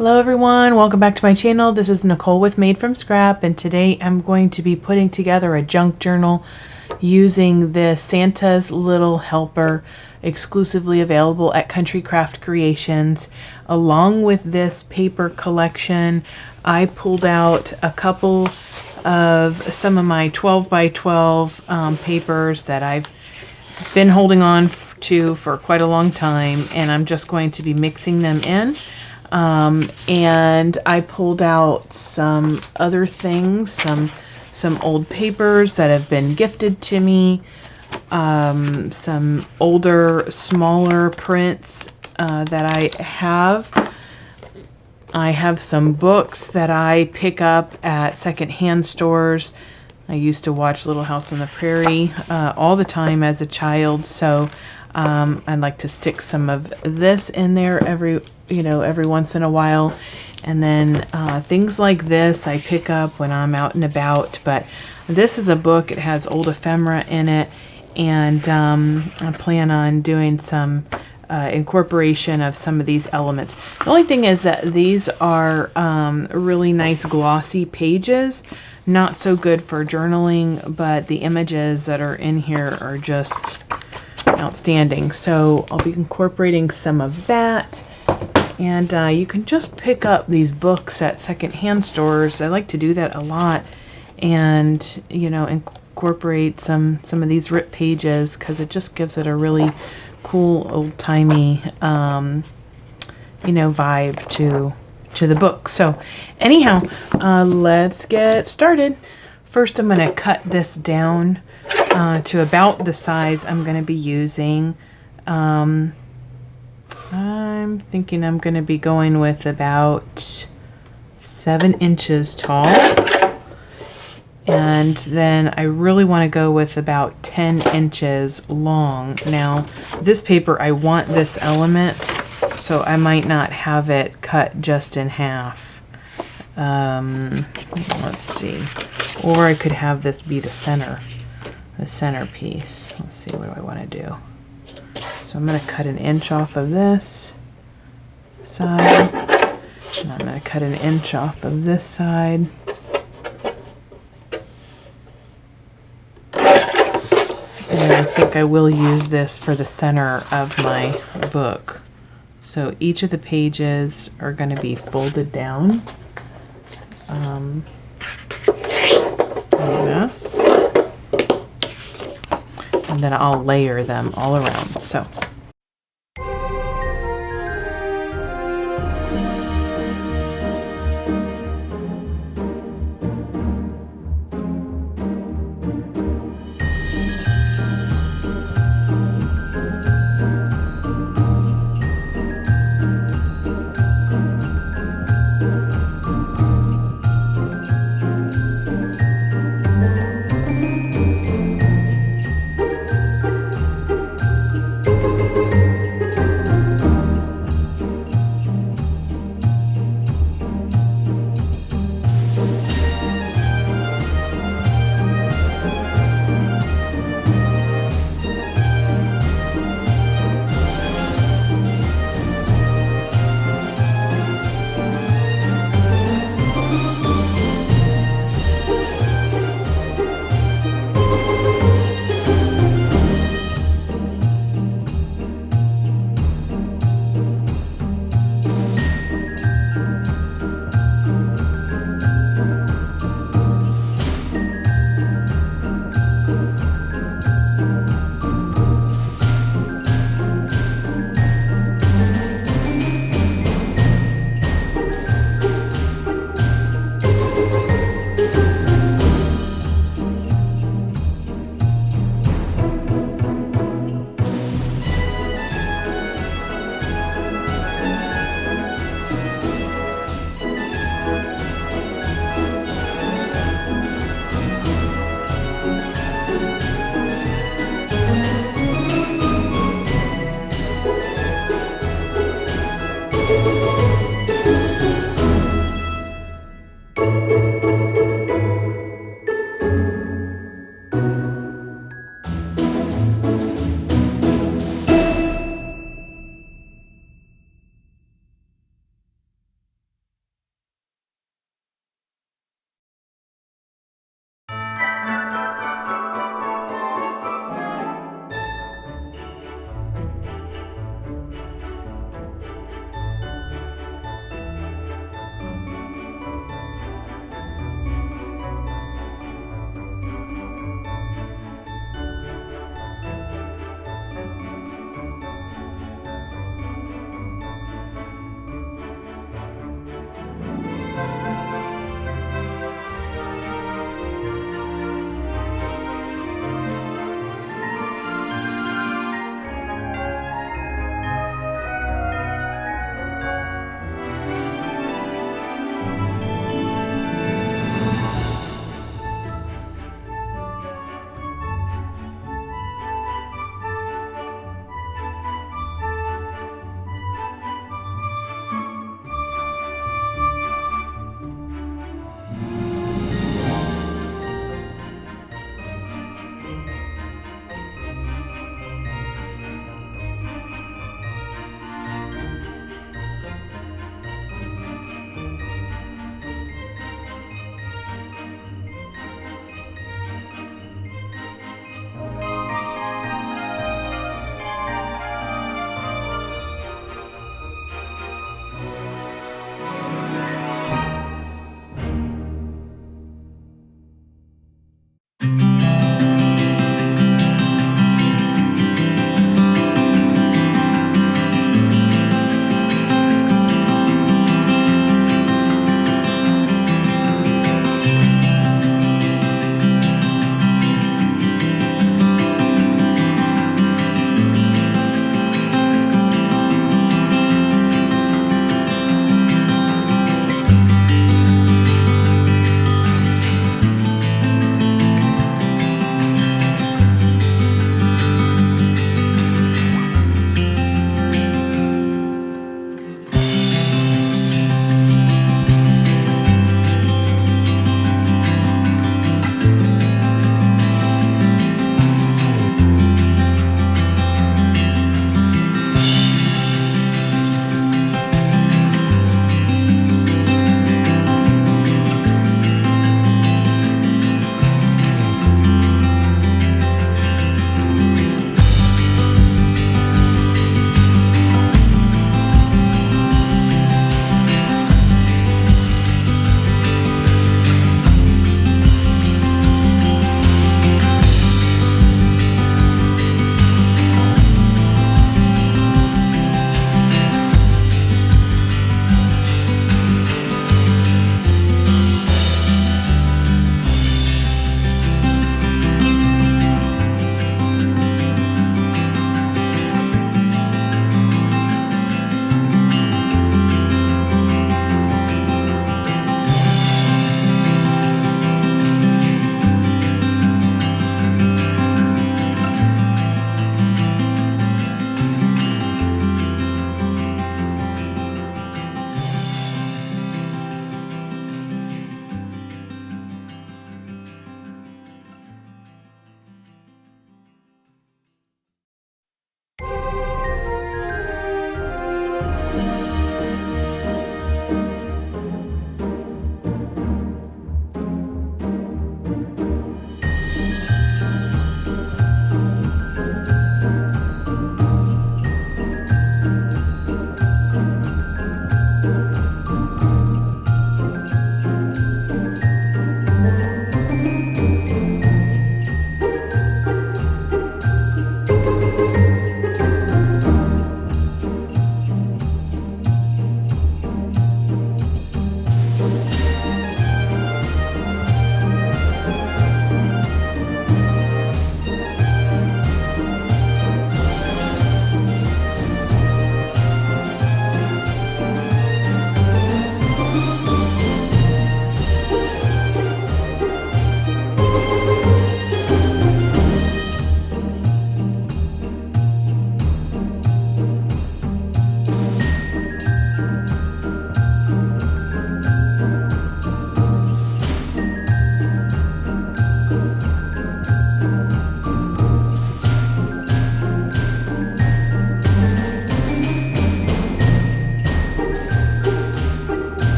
Hello everyone, welcome back to my channel. This is Nicole with Made from Scrap, and today I'm going to be putting together a junk journal using this Santa's Little Helper, exclusively available at Country Craft Creations. Along with this paper collection, I pulled out a couple of some of my 12 by 12 papers that I've been holding on to for quite a long time, and I'm just going to be mixing them in. And I pulled out some other things, some old papers that have been gifted to me, some older, smaller prints that I have. I have some books that I pick up at secondhand stores. I used to watch Little House on the Prairie all the time as a child, so I'd like to stick some of this in there every once in a while. And then things like this I pick up when I'm out and about. But this is a book. It has old ephemera in it, and I plan on doing some incorporation of some of these elements. The only thing is that these are really nice glossy pages. Not so good for journaling, but the images that are in here are just outstanding. So I'll be incorporating some of that. And you can just pick up these books at secondhand stores. I like to do that a lot, and incorporate some of these ripped pages, because it just gives it a really cool old-timey vibe to the book. So anyhow, let's get started. First, I'm going to cut this down to about the size I'm going to be using. I'm thinking I'm going to be going with about 7 inches tall, and then I really want to go with about 10 inches long. Now this paper, I want this element, so I might not have it cut just in half. Let's see, or I could have this be the centerpiece. Let's see, what do I want to do? So I'm going to cut 1 inch off of this side, and I'm going to cut 1 inch off of this side. And I think I will use this for the center of my book. So each of the pages are going to be folded down. Like this. And then I'll layer them all around. So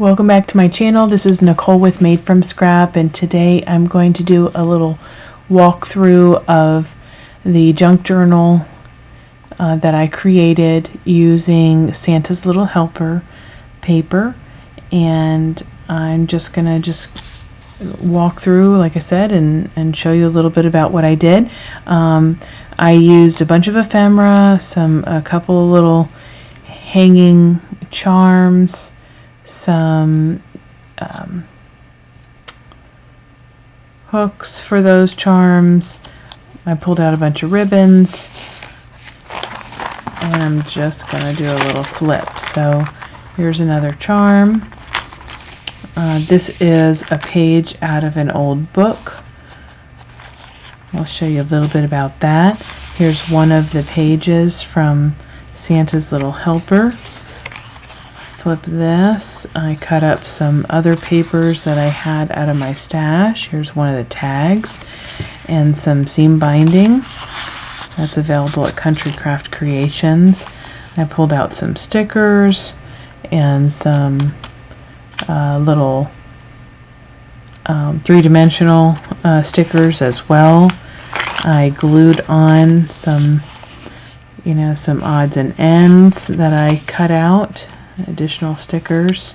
Welcome back to my channel. This is Nicole with Made from Scrap, and today I'm going to do a little walkthrough of the junk journal that I created using Santa's Little Helper paper, and I'm just gonna walk through, like I said, and show you a little bit about what I did. I used a bunch of ephemera, a couple of little hanging charms, some hooks for those charms. I pulled out a bunch of ribbons, and I'm just going to do a little flip. So here's another charm. This is a page out of an old book. I'll show you a little bit about that. Here's one of the pages from Santa's Little Helper. Flip this. I cut up some other papers that I had out of my stash. Here's one of the tags and some seam binding. That's available at Country Craft Creations. I pulled out some stickers and some little three-dimensional stickers as well. I glued on some odds and ends that I cut out, additional stickers.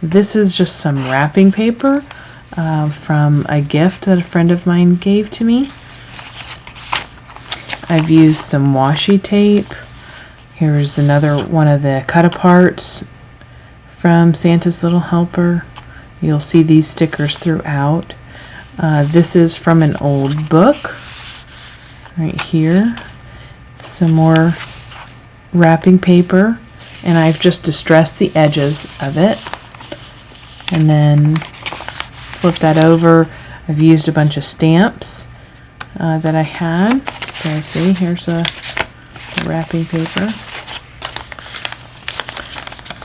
This is just some wrapping paper from a gift that a friend of mine gave to me. I've used some washi tape. Here's another one of the cut-aparts from Santa's Little Helper. You'll see these stickers throughout. This is from an old book right here. Some more wrapping paper, and I've just distressed the edges of it and then flip that over. I've used a bunch of stamps that I had. So see, here's the wrapping paper.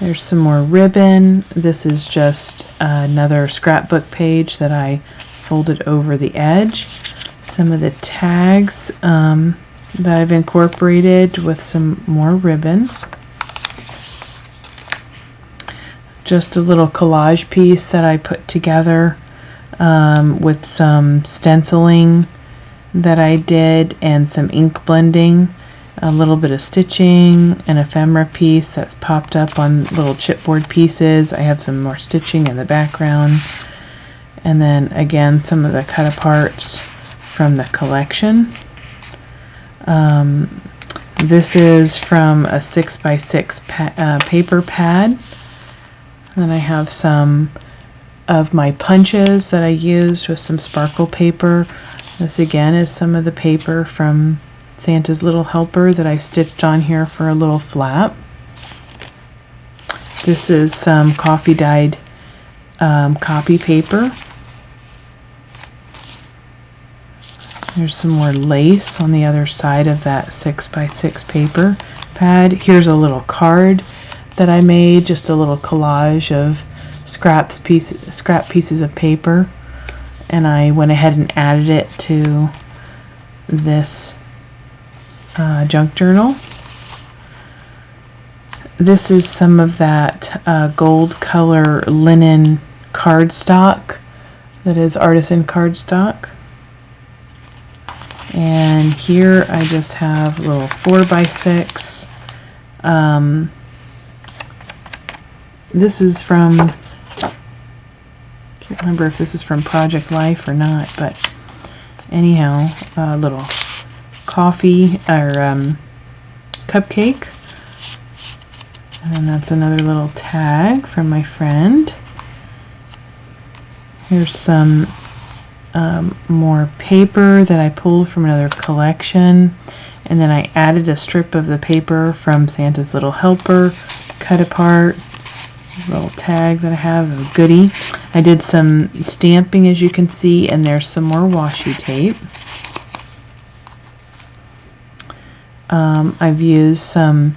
There's some more ribbon. This is just another scrapbook page that I folded over the edge. Some of the tags that I've incorporated with some more ribbon. Just a little collage piece that I put together with some stenciling that I did and some ink blending, a little bit of stitching, an ephemera piece that's popped up on little chipboard pieces. I have some more stitching in the background, and then again some of the cut-aparts from the collection. This is from a 6x6 paper pad. Then I have some of my punches that I used with some sparkle paper. This again is some of the paper from Santa's Little Helper that I stitched on here for a little flap. This is some coffee dyed copy paper. There's some more lace on the other side of that 6x6 paper pad. Here's a little card that I made, just a little collage of scrap pieces of paper, and I went ahead and added it to this junk journal. This is some of that gold color linen cardstock that is Artisan cardstock. And here I just have a little 4x6. This is from, can't remember if this is from Project Life or not, but anyhow, a little coffee or cupcake. And then that's another little tag from my friend. Here's some more paper that I pulled from another collection, and then I added a strip of the paper from Santa's Little Helper, cut apart, little tag that I have, a goodie. I did some stamping, as you can see, and there's some more washi tape. I've used some,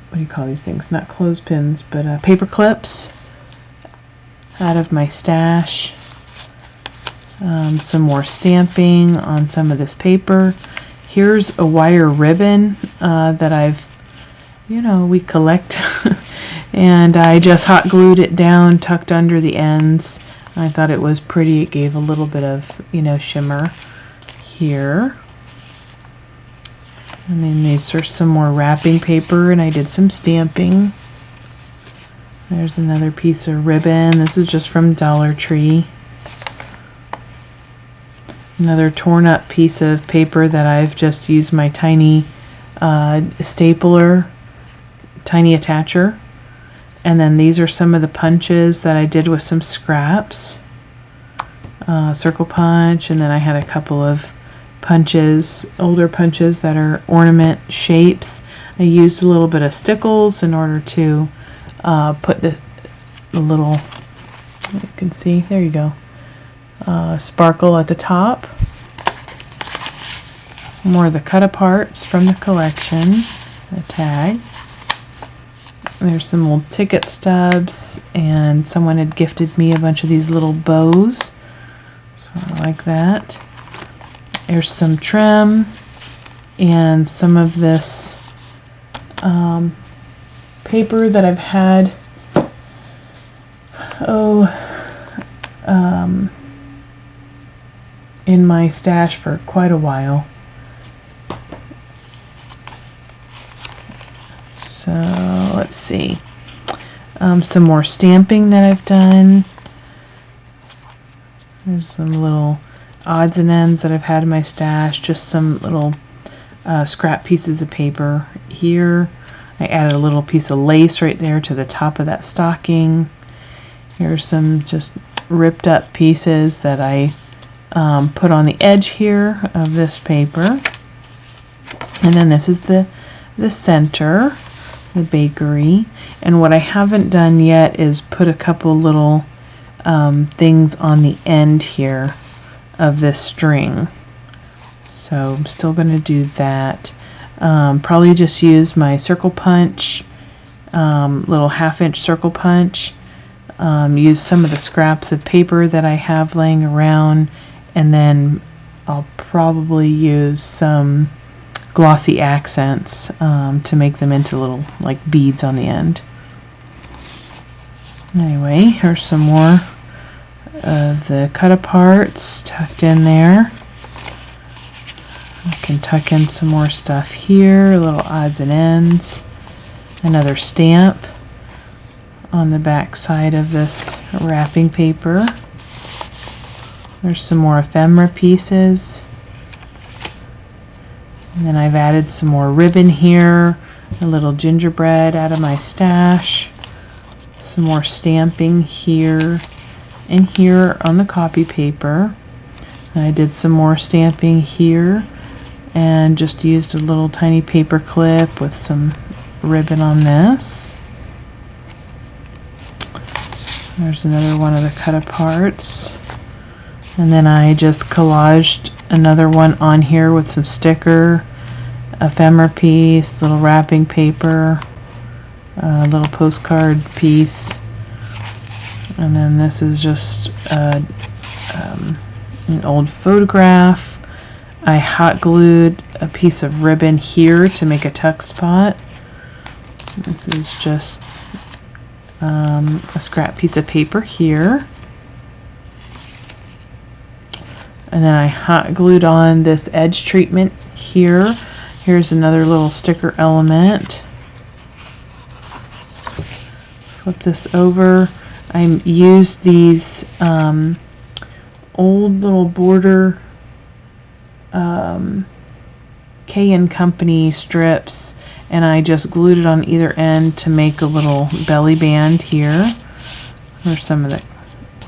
what do you call these things? Not clothespins, but paper clips out of my stash. Some more stamping on some of this paper. Here's a wire ribbon that I've, we collect, and I just hot glued it down, tucked under the ends I thought it was pretty. It gave a little bit of, you know, shimmer here. And then these are some more wrapping paper, and I did some stamping. There's another piece of ribbon. This is just from Dollar Tree. Another torn up piece of paper that I've just used my tiny stapler, tiny attacher. And then these are some of the punches that I did with some scraps. Circle punch, and then I had a couple of punches, older punches that are ornament shapes. I used a little bit of stickles in order to put the little, you can see, there you go, sparkle at the top. More of the cut-aparts from the collection, a tag. There's some old ticket stubs, and someone had gifted me a bunch of these little bows, so I like that. There's some trim and some of this paper that I've had in my stash for quite a while. So let's see, some more stamping that I've done. There's some little odds and ends that I've had in my stash, just some little scrap pieces of paper here. I added a little piece of lace right there to the top of that stocking. Here's some just ripped up pieces that I put on the edge here of this paper. And then this is the center, the bakery. And what I haven't done yet is put a couple little things on the end here of this string. So I'm still going to do that. Probably just use my circle punch, little 1/2-inch circle punch. Use some of the scraps of paper that I have laying around, and then I'll probably use some glossy accents to make them into little like beads on the end. Anyway, here's some more of the cut-aparts tucked in there. I can tuck in some more stuff here, little odds and ends. Another stamp on the back side of this wrapping paper. There's some more ephemera pieces. And then I've added some more ribbon here, a little gingerbread out of my stash. Some more stamping here and here on the copy paper. And I did some more stamping here and just used a little tiny paper clip with some ribbon on this. There's another one of the cut-aparts. And then I just collaged another one on here with some sticker, ephemera piece, little wrapping paper, a little postcard piece. And then this is just an old photograph. I hot glued a piece of ribbon here to make a tuck spot. This is just a scrap piece of paper here. And then I hot glued on this edge treatment here. Here's another little sticker element. Flip this over. I used these old little border K & Company strips, and I just glued it on either end to make a little belly band here. There's some of the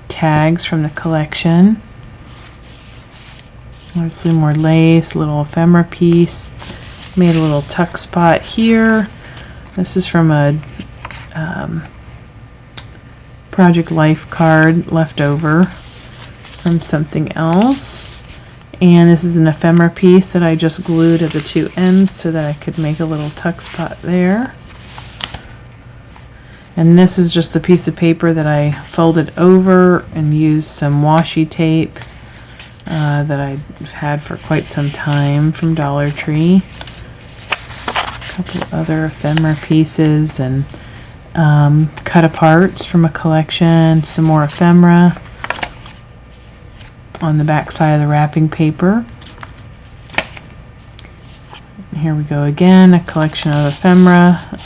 tags from the collection. There's some more lace, little ephemera piece. Made a little tuck spot here. This is from a Project Life card left over from something else. And this is an ephemera piece that I just glued at the two ends so that I could make a little tuck spot there. And this is just the piece of paper that I folded over and used some washi tape that I've had for quite some time from Dollar Tree. A couple other ephemera pieces and cut-aparts from a collection, some more ephemera. on the back side of the wrapping paper. Here we go again, a collection of ephemera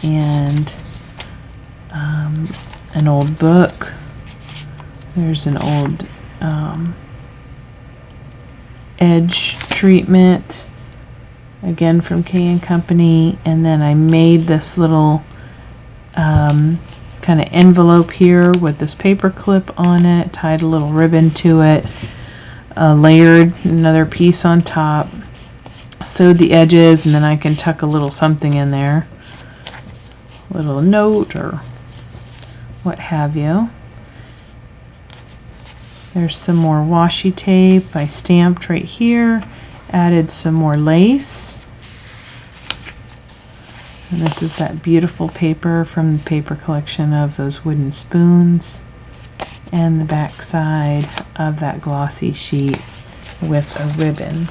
and an old book. There's an old edge treatment, again from K & Company, and then I made this little kind of envelope here with this paper clip on it, tied a little ribbon to it, layered another piece on top, sewed the edges, and then I can tuck a little something in there, a little note or what have you. There's some more washi tape I stamped right here, added some more lace, and this is that beautiful paper from the paper collection of those wooden spoons, and the back side of that glossy sheet with a ribbon.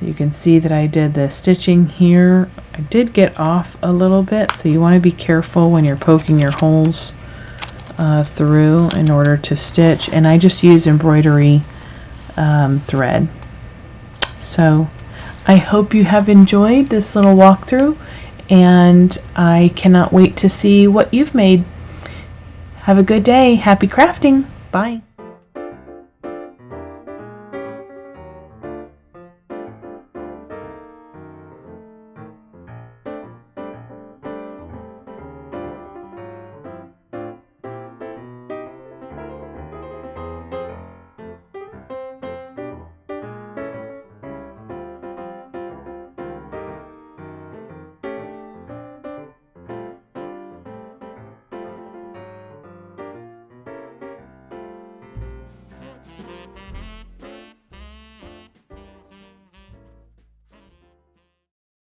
You can see that I did the stitching here. I did get off a little bit, so you want to be careful when you're poking your holes through in order to stitch, and I just use embroidery thread. So I hope you have enjoyed this little walkthrough, and I cannot wait to see what you've made. Have a good day. Happy crafting. Bye.